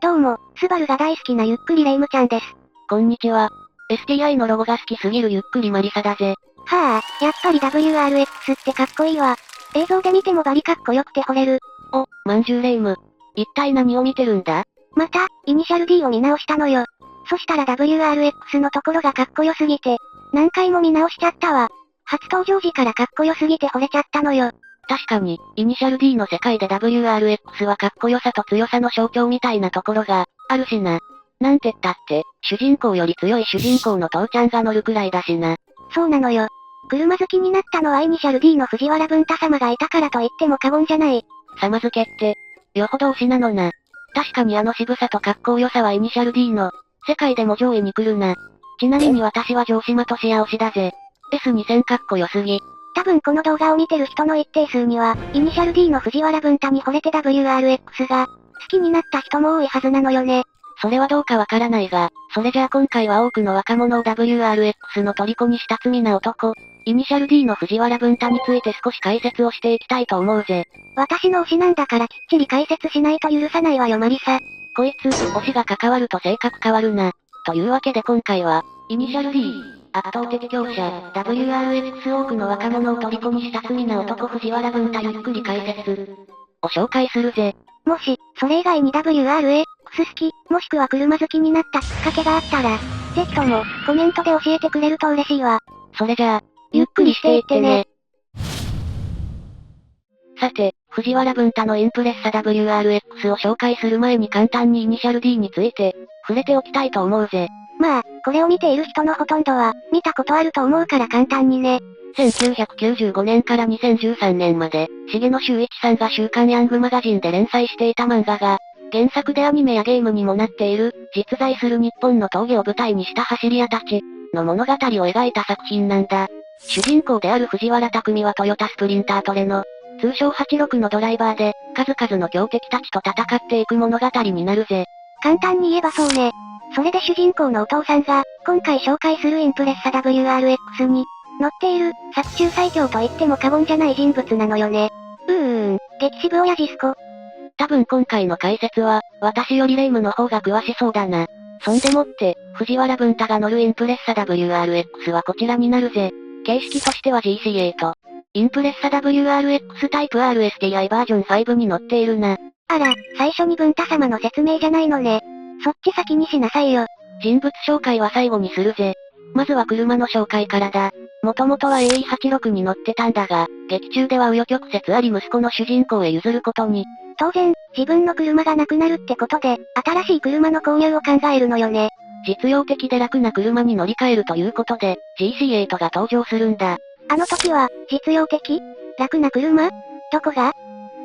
どうも、スバルが大好きなゆっくりレ夢ムちゃんです。こんにちは。STI のロゴが好きすぎるゆっくりマリサだぜ。はあ、やっぱり WRX ってかっこいいわ。映像で見てもバリかっこよくて惚れる。お、まんじゅうレ夢ム。一体何を見てるんだ？また、イニシャル D を見直したのよ。そしたら WRX のところがかっこよすぎて、何回も見直しちゃったわ。初登場時からかっこよすぎて惚れちゃったのよ。確かに、イニシャル D の世界で WRX はかっこよさと強さの象徴みたいなところが、あるしな。なんてったって、主人公より強い主人公の父ちゃんが乗るくらいだしな。そうなのよ。車好きになったのはイニシャル D の藤原文太様がいたからと言っても過言じゃない。様付けって、よほど推しなのな。確かにあの渋さとかっこよさはイニシャル D の、世界でも上位に来るな。ちなみに私は城島俊也推しだぜ。S2000 かっこよすぎ。多分この動画を見てる人の一定数には、イニシャル D の藤原文太に惚れて WRX が、好きになった人も多いはずなのよね。それはどうかわからないが、それじゃあ今回は多くの若者を WRX の虜にした罪な男、イニシャル D の藤原文太について少し解説をしていきたいと思うぜ。私の推しなんだからきっちり解説しないと許さないわよマリサ。こいつ、推しが関わると性格変わるな。というわけで今回は、イニシャル D、圧倒的強者、WRX 多くの若者を虜にした罪な男藤原文太ゆっくり解説を紹介するぜ。もし、それ以外に WRX 好き、もしくは車好きになったきっかけがあったら、ぜひとも、コメントで教えてくれると嬉しいわ。それじゃあ、ゆっくりしていってね。さて、藤原文太のインプレッサ WRX を紹介する前に簡単にイニシャル D について、触れておきたいと思うぜ。まあ、これを見ている人のほとんどは、見たことあると思うから簡単にね。1995年から2013年まで、重野修一さんが週刊ヤングマガジンで連載していた漫画が、原作でアニメやゲームにもなっている、実在する日本の峠を舞台にした走り屋たちの物語を描いた作品なんだ。主人公である藤原匠はトヨタスプリンタートレの、通称86のドライバーで、数々の強敵たちと戦っていく物語になるぜ。簡単に言えばそうね。それで主人公のお父さんが、今回紹介するインプレッサ WRX に、乗っている、作中最強と言っても過言じゃない人物なのよね。激渋親父スコ。多分今回の解説は、私よりレ夢ムの方が詳しそうだな。そんでもって、藤原文太が乗るインプレッサ WRX はこちらになるぜ。形式としては GC8。インプレッサ WRX タイプ RSTI バージョン5に乗っているな。あら、最初に文太様の説明じゃないのね。そっち先にしなさいよ。人物紹介は最後にするぜ。まずは車の紹介からだ。もともとは AE86 に乗ってたんだが、劇中では紆余曲折あり息子の主人公へ譲ることに。当然、自分の車がなくなるってことで、新しい車の購入を考えるのよね。実用的で楽な車に乗り換えるということで、GC8 が登場するんだ。あの時は、実用的楽な車どこがっ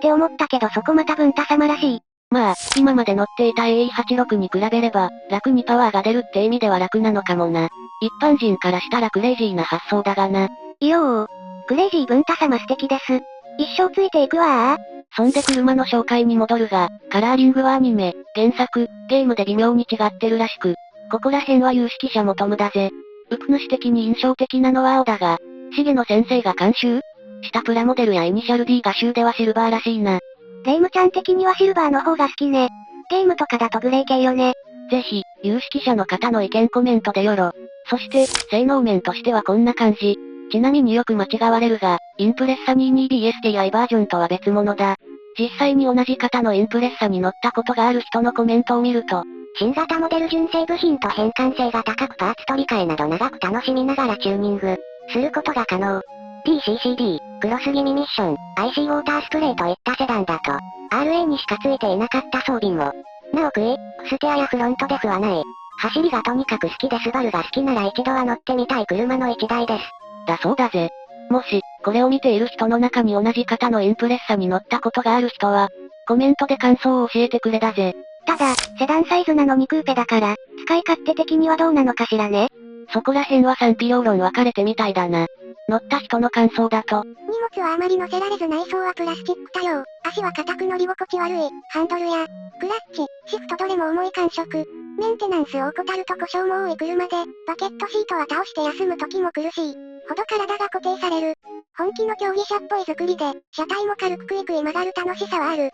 て思ったけどそこまた文太様らしい。まあ、今まで乗っていた AE86 に比べれば、楽にパワーが出るって意味では楽なのかもな。一般人からしたらクレイジーな発想だがな。いよー。クレイジー文太様素敵です。一生ついていくわー。そんで車の紹介に戻るが、カラーリングはアニメ、原作、ゲームで微妙に違ってるらしく、ここら辺は有識者求むだぜ。うぷ主的に印象的なのは青だが、重野先生が監修したプラモデルやイニシャル D 画集ではシルバーらしいな。レ夢ムちゃん的にはシルバーの方が好きね。ゲームとかだとグレー系よね。ぜひ、有識者の方の意見コメントでよろ。そして、性能面としてはこんな感じ。ちなみによく間違われるが、インプレッサ 22BSTI バージョンとは別物だ。実際に同じ型のインプレッサに乗ったことがある人のコメントを見ると、新型モデル純正部品と変換性が高くパーツ取り替えなど長く楽しみながらチューニングすることが可能。PCCD、クロス気味ミッション、IC ウォータースプレーといったセダンだと、RA にしか付いていなかった装備も。なおクイックステアやフロントデフはない。走りがとにかく好きでスバルが好きなら一度は乗ってみたい車の一台です。だそうだぜ。もし、これを見ている人の中に同じ型のインプレッサに乗ったことがある人は、コメントで感想を教えてくれだぜ。ただ、セダンサイズなのにクーペだから、使い勝手的にはどうなのかしらね。そこら辺は賛否両論分かれてみたいだな。乗った人の感想だと、荷物はあまり乗せられず内装はプラスチック多様、足は硬く乗り心地悪い、ハンドルや、クラッチ、シフトどれも重い感触。メンテナンスを怠ると故障も多い車で、バケットシートは倒して休む時も苦しい。ほど体が固定される。本気の競技車っぽい作りで、車体も軽くクイクイ曲がる楽しさはある。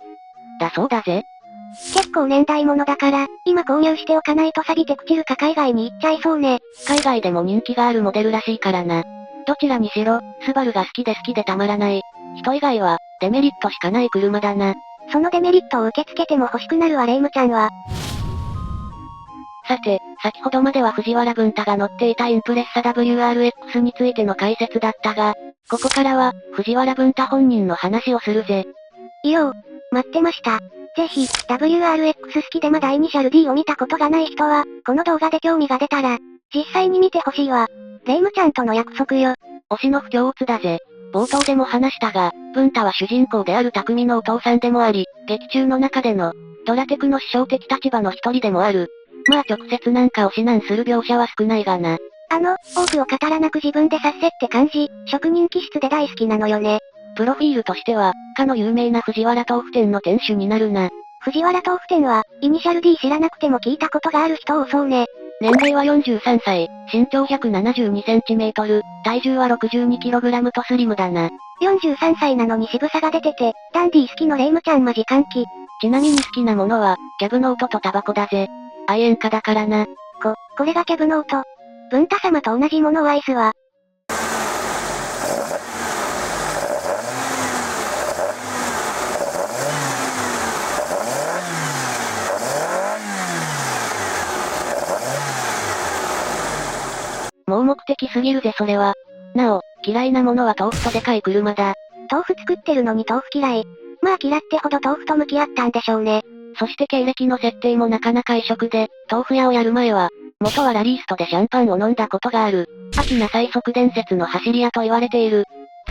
だそうだぜ。結構年代物だから、今購入しておかないと錆びて朽ちるか海外に行っちゃいそうね。海外でも人気があるモデルらしいからな。どちらにしろ、スバルが好きでたまらない。人以外は、デメリットしかない車だな。そのデメリットを受け付けても欲しくなるわレイムちゃんは。さて、先ほどまでは藤原文太が乗っていたインプレッサ WRX についての解説だったが、ここからは、藤原文太本人の話をするぜ。いよ、待ってました。ぜひ、WRX 好きでまだイニシャル D を見たことがない人は、この動画で興味が出たら、実際に見てほしいわ。レイムちゃんとの約束よ。推しの不協打だぜ。冒頭でも話したが、文太は主人公である匠のお父さんでもあり、劇中の中での、ドラテクの師匠的立場の一人でもある。まあ直接なんかを指南する描写は少ないがな。多くを語らなく自分で察せって感じ、職人気質で大好きなのよね。プロフィールとしては、かの有名な藤原豆腐店の店主になるな。藤原豆腐店は、イニシャル D 知らなくても聞いたことがある人多そうね。年齢は43歳、身長 172cm、体重は 62kg とスリムだな。43歳なのに渋さが出てて、ダンディ好きのレイムちゃんマジ歓喜。ちなみに好きなものは、キャブの音とタバコだぜ。愛煙家だからな。これがキャブの音。文太様と同じものを愛すわ。盲目的すぎるぜそれは。なお、嫌いなものは豆腐とでかい車だ。豆腐作ってるのに豆腐嫌い。まあ嫌ってほど豆腐と向き合ったんでしょうね。そして経歴の設定もなかなか異色で、豆腐屋をやる前は、元はラリーストでシャンパンを飲んだことがある。秋名最速伝説の走り屋と言われている。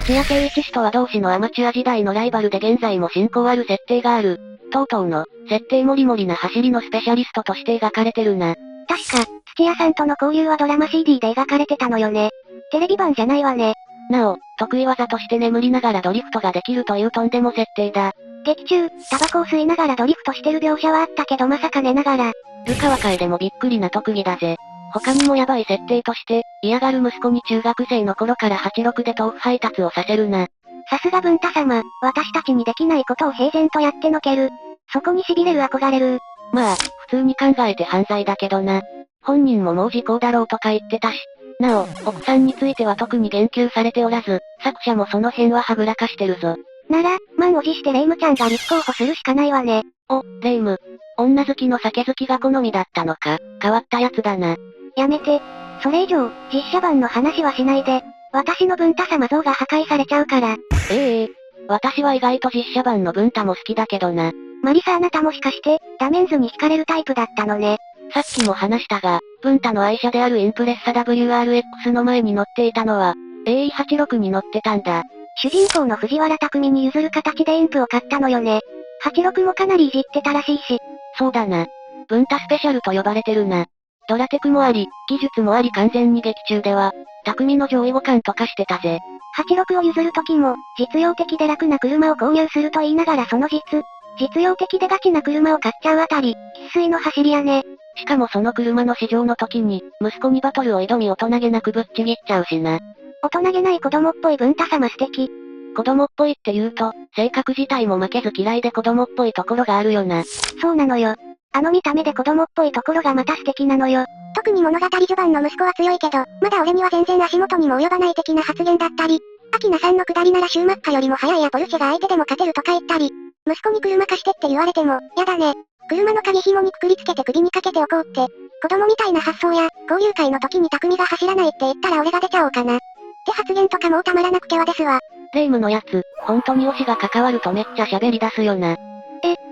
土屋圭一氏とは同志のアマチュア時代のライバルで現在も親交ある設定がある。とうとうの、設定もりもりな走りのスペシャリストとして描かれてるな。確か、土屋さんとの交流はドラマ CD で描かれてたのよね。テレビ版じゃないわね。なお、得意技として眠りながらドリフトができるというとんでも設定だ。劇中、タバコを吸いながらドリフトしてる描写はあったけどまさか寝ながら。ルカワ界でもびっくりな特技だぜ。他にもヤバい設定として、嫌がる息子に中学生の頃から86で豆腐配達をさせるな。さすが文太様、私たちにできないことを平然とやってのける。そこに痺れる憧れる。まあ、普通に考えて犯罪だけどな。本人ももう時効だろうとか言ってたし。なお、奥さんについては特に言及されておらず、作者もその辺ははぐらかしてるぞ。なら、満を持してレイムちゃんが立候補するしかないわね。お、レイム。女好きの酒好きが好みだったのか、変わったやつだな。やめて。それ以上、実写版の話はしないで。私の文太様像が破壊されちゃうから。私は意外と実写版の文太も好きだけどな。マリサあなたもしかして、ダメンズに惹かれるタイプだったのね。さっきも話したが、文太の愛車であるインプレッサ WRX の前に乗っていたのは、AE86 に乗ってたんだ。主人公の藤原匠に譲る形でインプを買ったのよね。86もかなりいじってたらしいし。そうだな。文太スペシャルと呼ばれてるな。ドラテクもあり、技術もあり完全に劇中では、匠の上位互換とかしてたぜ。86を譲る時も、実用的で楽な車を購入すると言いながらその実用的でガチな車を買っちゃうあたり、生粋の走り屋ね。しかもその車の試乗の時に、息子にバトルを挑み大人げなくぶっちぎっちゃうしな。大人げない子供っぽい文太様素敵。子供っぽいって言うと、性格自体も負けず嫌いで子供っぽいところがあるよな。そうなのよ。あの見た目で子供っぽいところがまた素敵なのよ。特に物語序盤の息子は強いけど、まだ俺には全然足元にも及ばない的な発言だったり、アキナさんの下りならシューマッハよりも速いやポルシェが相手でも勝てるとか言ったり、息子に車貸してって言われても、やだね。車の鍵紐にくくりつけて首にかけておこうって。子供みたいな発想や、交流会の時に匠が走らないって言ったら俺が出ちゃおうかな。って発言とかもうたまらなくてはですわ。レイムのやつ、本当に推しが関わるとめっちゃ喋り出すよな。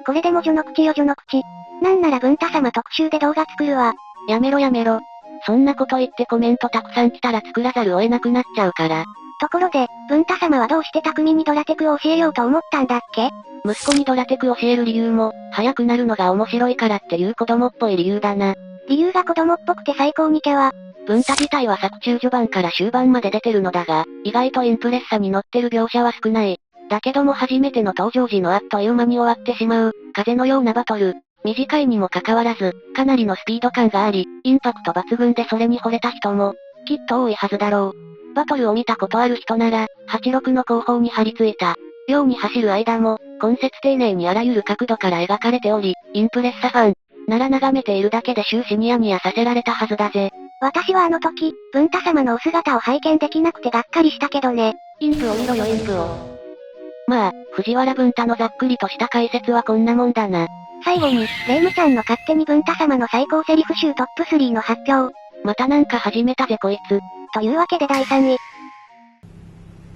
これでも序の口よ序の口。なんなら文太様特集で動画作るわ。やめろやめろ。そんなこと言ってコメントたくさん来たら作らざるを得なくなっちゃうから。ところで、文太様はどうして匠にドラテクを教えようと思ったんだっけ？息子にドラテク教える理由も、速くなるのが面白いからっていう子供っぽい理由だな。理由が子供っぽくて最高にキャワ。文太自体は作中序盤から終盤まで出てるのだが、意外とインプレッサに乗ってる描写は少ない。だけども初めての登場時のあっという間に終わってしまう、風のようなバトル。短いにもかかわらず、かなりのスピード感があり、インパクト抜群でそれに惚れた人も、きっと多いはずだろう。バトルを見たことある人なら、86の後方に張り付いた。ように走る間も、今節丁寧にあらゆる角度から描かれており、インプレッサファン。なら眺めているだけで終始ニヤニヤさせられたはずだぜ。私はあの時、文太様のお姿を拝見できなくてがっかりしたけどね。インプを見ろよインプを。まあ、藤原文太のざっくりとした解説はこんなもんだな。最後に、レイムちゃんの勝手に文太様の最高セリフ集トップ3の発表。またなんか始めたぜこいつ。というわけで第3位。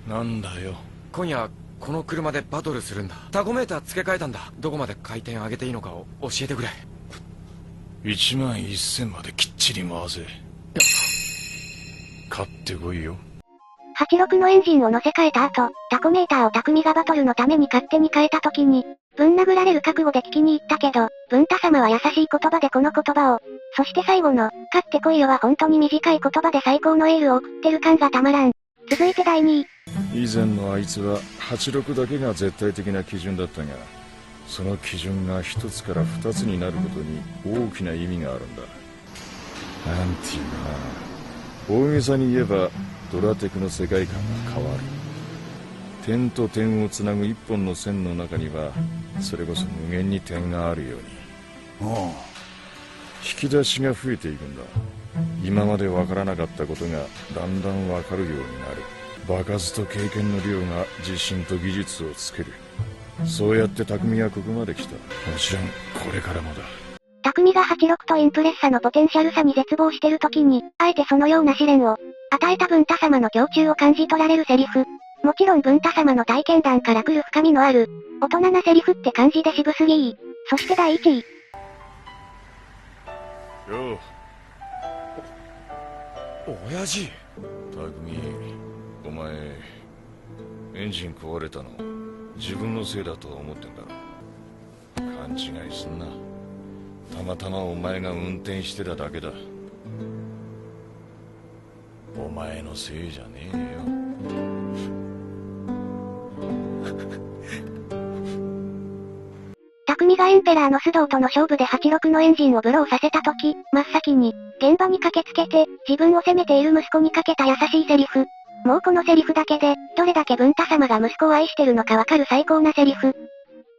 なんだよ。今夜、この車でバトルするんだ。タコメーター付け替えたんだ。どこまで回転上げていいのかを教えてくれ。1万1000まできっちり回せ。勝ってこいよ。86のエンジンを乗せ替えた後、タコメーターを匠がバトルのために勝手に変えた時に、ぶん殴られる覚悟で聞きに行ったけど、文太様は優しい言葉でこの言葉を、そして最後の、勝ってこいよは本当に短い言葉で最高のエールを送ってる感がたまらん。続いて第2位。以前のあいつは86だけが絶対的な基準だったが、その基準が1つから2つになることに大きな意味があるんだ。なんていうかな、大げさに言えばドラテクの世界観が変わる。点と点をつなぐ一本の線の中にはそれこそ無限に点があるように、引き出しが増えていくんだ。今までわからなかったことがだんだんわかるようになる。場数と経験の量が自信と技術をつける。そうやって匠はここまで来た。もちろんこれからもだ。匠が86とインプレッサのポテンシャルさに絶望してる時に、あえてそのような試練を与えた文太様の胸中を感じ取られるセリフ。もちろん文太様の体験談から来る深みのある、大人なセリフって感じで渋すぎ。そして第1位。よう。親父。匠、お前、エンジン壊れたの自分のせいだと思ってんだろ。勘違いすんな。たまたまお前が運転してただけだ。お前のせいじゃねえよ。匠がエンペラーの須藤との勝負で86のエンジンをブローさせた時、真っ先に、現場に駆けつけて、自分を責めている息子にかけた優しいセリフ。もうこのセリフだけで、どれだけ文太様が息子を愛してるのかわかる最高なセリフ。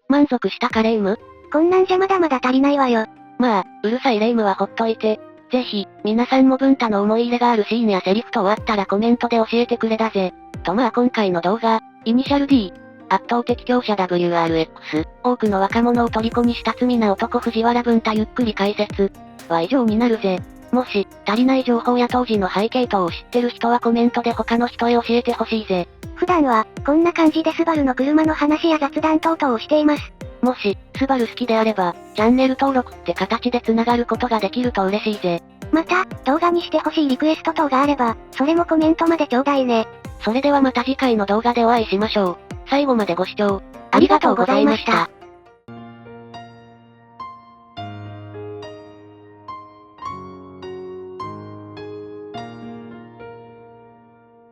満足したかレイム？こんなんじゃまだまだ足りないわよ。まあ、うるさいレイムはほっといて。ぜひ、皆さんも文太の思い入れがあるシーンやセリフ等あったらコメントで教えてくれだぜ。とまあ今回の動画、イニシャル D。圧倒的強者 WRX。多くの若者を虜にした罪な男藤原文太ゆっくり解説。は以上になるぜ。もし、足りない情報や当時の背景等を知ってる人はコメントで他の人へ教えてほしいぜ。普段は、こんな感じでスバルの車の話や雑談等々をしています。もし、スバル好きであれば、チャンネル登録って形で繋がることができると嬉しいぜ。また、動画にしてほしいリクエスト等があれば、それもコメントまでちょうだいね。それではまた次回の動画でお会いしましょう。最後までご視聴、ありがとうございました。